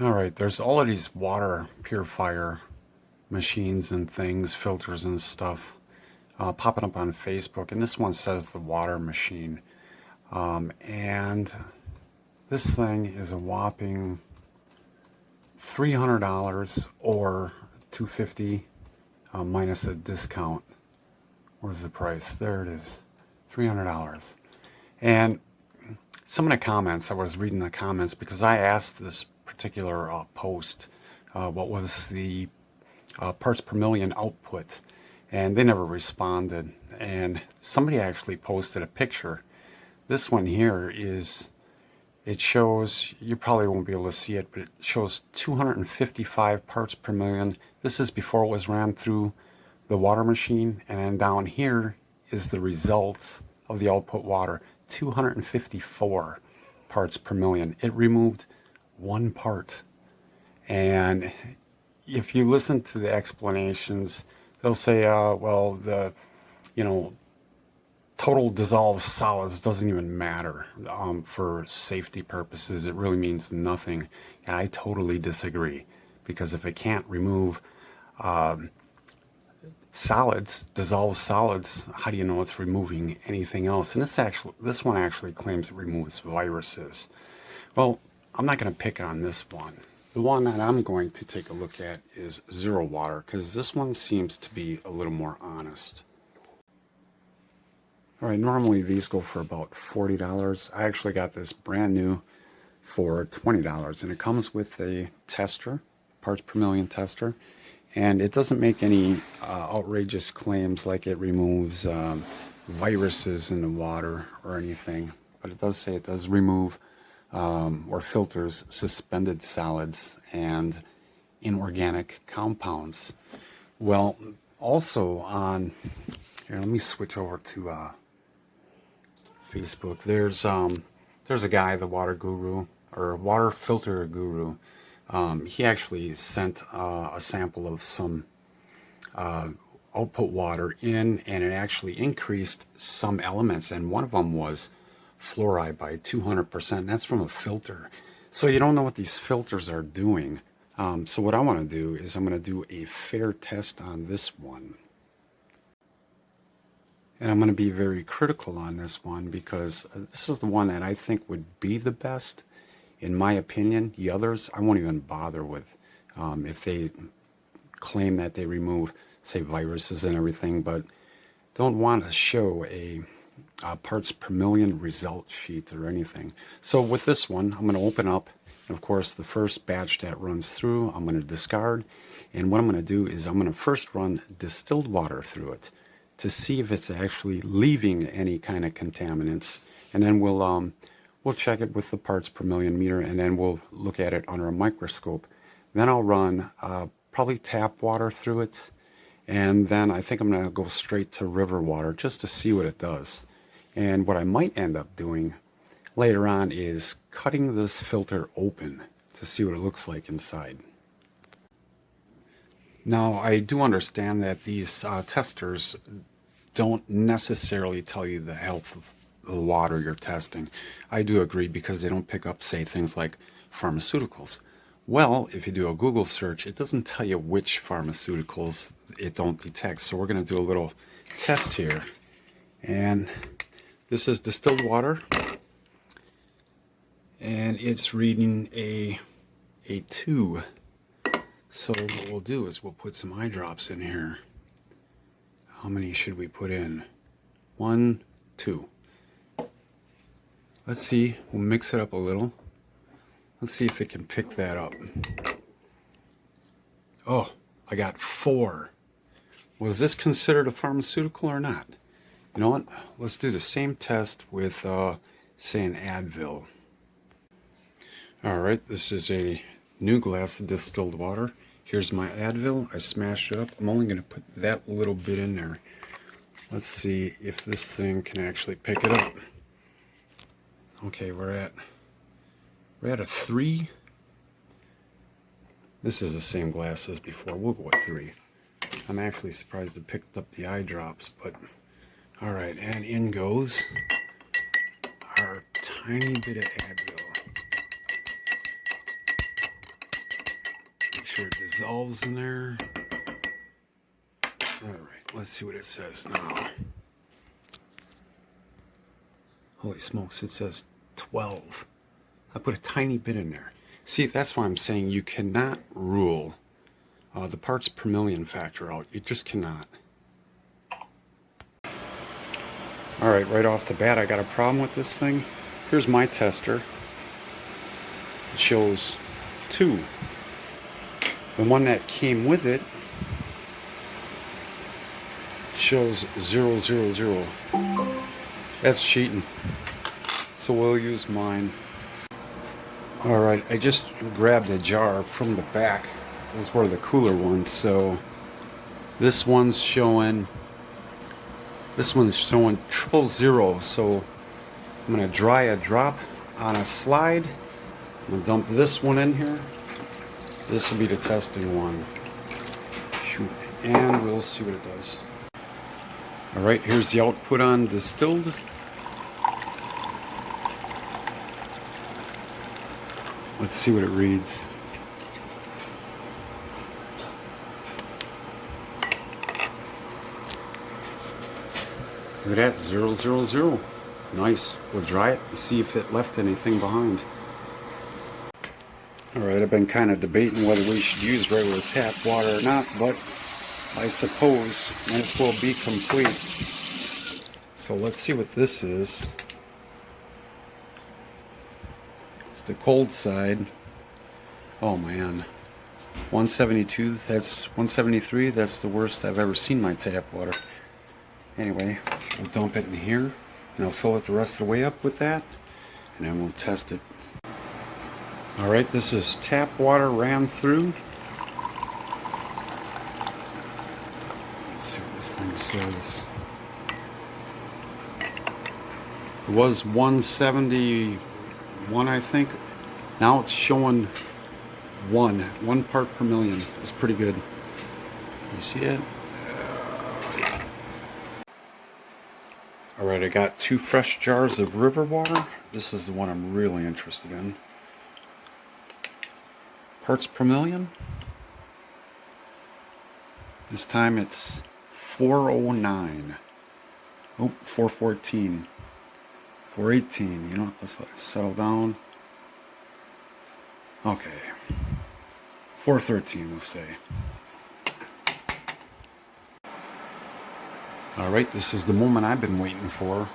All right, there's all of these water purifier machines and things, filters and stuff, popping up on Facebook, and this one says the water machine. And this thing is a whopping $300 or $250 minus a discount. Where's the price? There it is, $300. And some of the comments, I was reading the comments because I asked this particular post what was the parts per million output, and they never responded. And somebody actually posted a picture. This one here is, it shows, you probably won't be able to see it, but it shows 255 parts per million. This is before it was ran through the water machine, and then down here is the results of the output water, 254 parts per million. It removed one part. And if you listen to the explanations, they'll say, well, the, total dissolved solids doesn't even matter for safety purposes. It really means nothing. And I totally disagree, because if it can't remove solids, dissolved solids, how do you know it's removing anything else? And this one actually claims it removes viruses. Well, I'm not going to pick on this one. The one that I'm going to take a look at is Zero Water, because this one seems to be a little more honest. All right, normally these go for about $40. I actually got this brand new for $20, and it comes with a tester, parts per million tester, and it doesn't make any outrageous claims like it removes viruses in the water or anything, but it does say it does remove or filters suspended solids and inorganic compounds. Well, also on here, let me switch over to Facebook. There's a guy, the water guru or water filter guru. He actually sent a sample of some output water in, and it actually increased some elements, and one of them was fluoride by 200%. That's from a filter. So you don't know what these filters are doing. So what I want to do is I'm going to do a fair test on this one. And I'm going to be very critical on this one, because this is the one that I think would be the best, in my opinion. The others, I won't even bother with. If they claim that they remove, say, viruses and everything, but don't want to show a parts per million result sheet or anything. So with this one, I'm going to open up. And of course, the first batch that runs through, I'm going to discard. And what I'm going to do is I'm going to first run distilled water through it to see if it's actually leaving any kind of contaminants. And then we'll check it with the parts per million meter, and then we'll look at it under a microscope. Then I'll run probably tap water through it, and then I think I'm going to go straight to river water just to see what it does. And what I might end up doing later on is cutting this filter open to see what it looks like inside. Now, I do understand that these testers don't necessarily tell you the health of the water you're testing. I do agree, because they don't pick up, say, things like pharmaceuticals. Well, if you do a Google search, it doesn't tell you which pharmaceuticals it don't detect. So we're going to do a little test here. And this is distilled water. And it's reading a 2. So what we'll do is we'll put some eye drops in here. How many should we put in? 1, 2. Let's see. We'll mix it up a little. Let's see if it can pick that up. Oh, I got 4. Was this considered a pharmaceutical or not? You know what? Let's do the same test with, say, an Advil. All right, this is a new glass of distilled water. Here's my Advil. I smashed it up. I'm only going to put that little bit in there. Let's see if this thing can actually pick it up. Okay, we're at a 3. This is the same glass as before. We'll go with 3. I'm actually surprised it picked up the eye drops, but all right, and in goes our tiny bit of Advil. sure it dissolves in there. All right, let's see what it says now. Holy smokes, it says 12. I put a tiny bit in there. See, that's why I'm saying you cannot rule the parts per million factor out. You just cannot. All right off the bat, I got a problem with this thing. Here's my tester. It shows 2. The one that came with it shows 0, 0, 0. That's cheating. So we'll use mine. All right, I just grabbed a jar from the back. It was one of the cooler ones. So this one's showing 000. So I'm gonna dry a drop on a slide. I'm gonna dump this one in here. This will be the testing one. Shoot, and we'll see what it does. All right, here's the output on distilled. Let's see what it reads. Look at that, 0, 0, 0. Nice. We'll dry it and see if it left anything behind. Alright, I've been kind of debating whether we should use regular tap water or not, but I suppose might as well be complete. So let's see what this is. It's the cold side. Oh man. 172, that's 173, that's the worst I've ever seen my tap water. Anyway, we'll dump it in here, and I'll fill it the rest of the way up with that, and then we'll test it. Alright, this is tap water ran through. Let's see what this thing says. It was 171, I think. Now it's showing 1 part per million. It's pretty good. You see it? Alright, I got 2 fresh jars of river water. This is the one I'm really interested in. Parts per million. This time it's 409. Oh, 414. 418. You know what? Let's let it settle down. Okay. 413, we'll say. Alright, this is the moment I've been waiting for.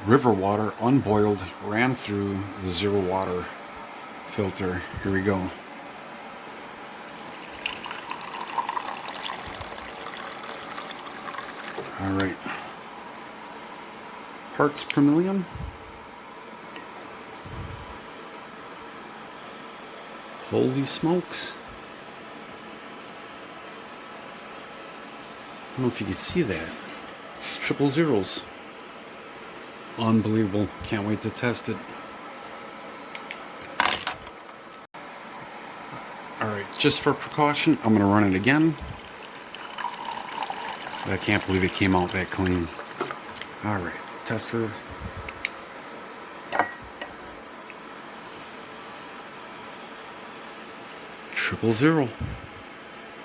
River water, unboiled, ran through the 0 water filter. Here we go. Alright. Parts per million. Holy smokes. I don't know if you can see that. It's triple zeros. Unbelievable. Can't wait to test it. Alright, just for precaution, I'm going to run it again. I can't believe it came out that clean. Alright, tester. Triple zero.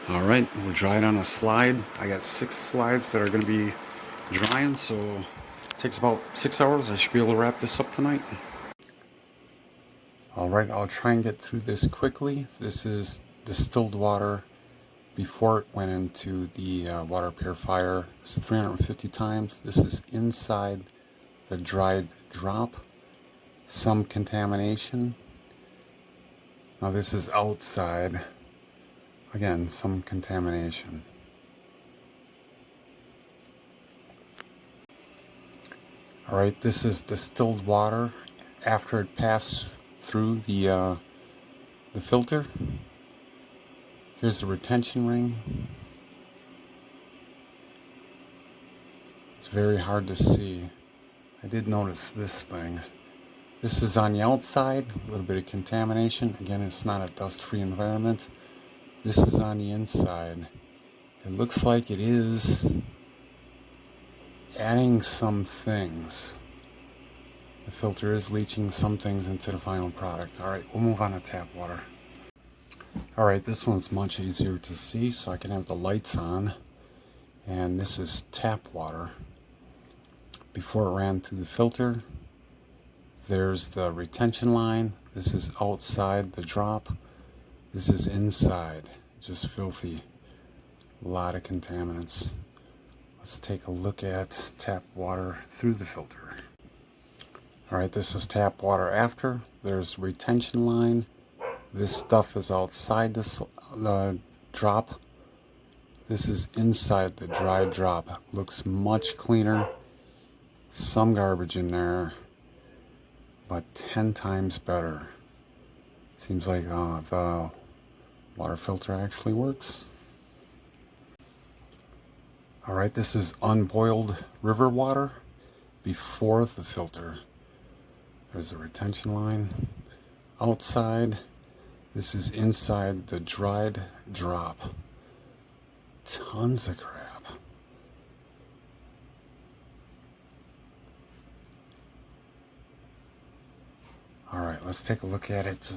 Alright, we'll dry it on a slide. I got 6 slides that are going to be drying, so it takes about 6 hours. I should be able to wrap this up tonight. Alright, I'll try and get through this quickly. This is distilled water before it went into the water purifier. It's 350 times. This is inside the dried drop. Some contamination. Now this is outside. Again, some contamination. Alright, this is distilled water after it passed through the filter. Here's the retention ring. It's very hard to see. I did notice this thing. This is on the outside, a little bit of contamination. Again, it's not a dust-free environment. This is on the inside. It looks like it is adding some things. The filter is leaching some things into the final product. Alright, we'll move on to tap water. Alright, this one's much easier to see, so I can have the lights on. And this is tap water. Before it ran through the filter, there's the retention line. This is outside the drop. This is inside. Just filthy. A lot of contaminants. Let's take a look at tap water through the filter. Alright, this is tap water after. There's retention line. This stuff is outside the drop. This is inside the dry drop. Looks much cleaner. Some garbage in there, but 10 times better. Seems like the water filter actually works. Alright, this is unboiled river water before the filter. There's a retention line outside. This is inside the dried drop. Tons of crap. Alright, let's take a look at it.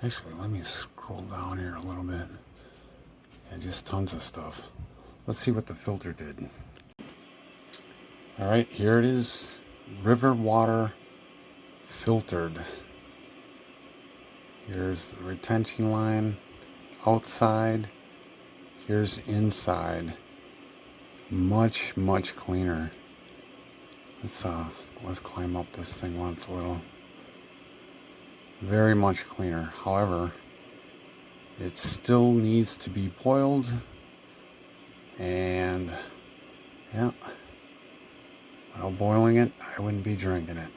Actually, let me scroll down here a little bit. Yeah, just tons of stuff. Let's see what the filter did. Alright, here it is. River water filtered. Here's the retention line outside. Here's inside. Much, much cleaner. Let's climb up this thing once a little. Very much cleaner. However, it still needs to be boiled. And yeah, without boiling it, I wouldn't be drinking it.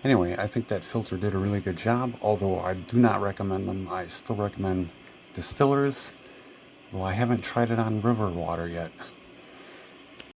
Anyway, I think that filter did a really good job, although I do not recommend them. I still recommend distillers, though I haven't tried it on river water yet.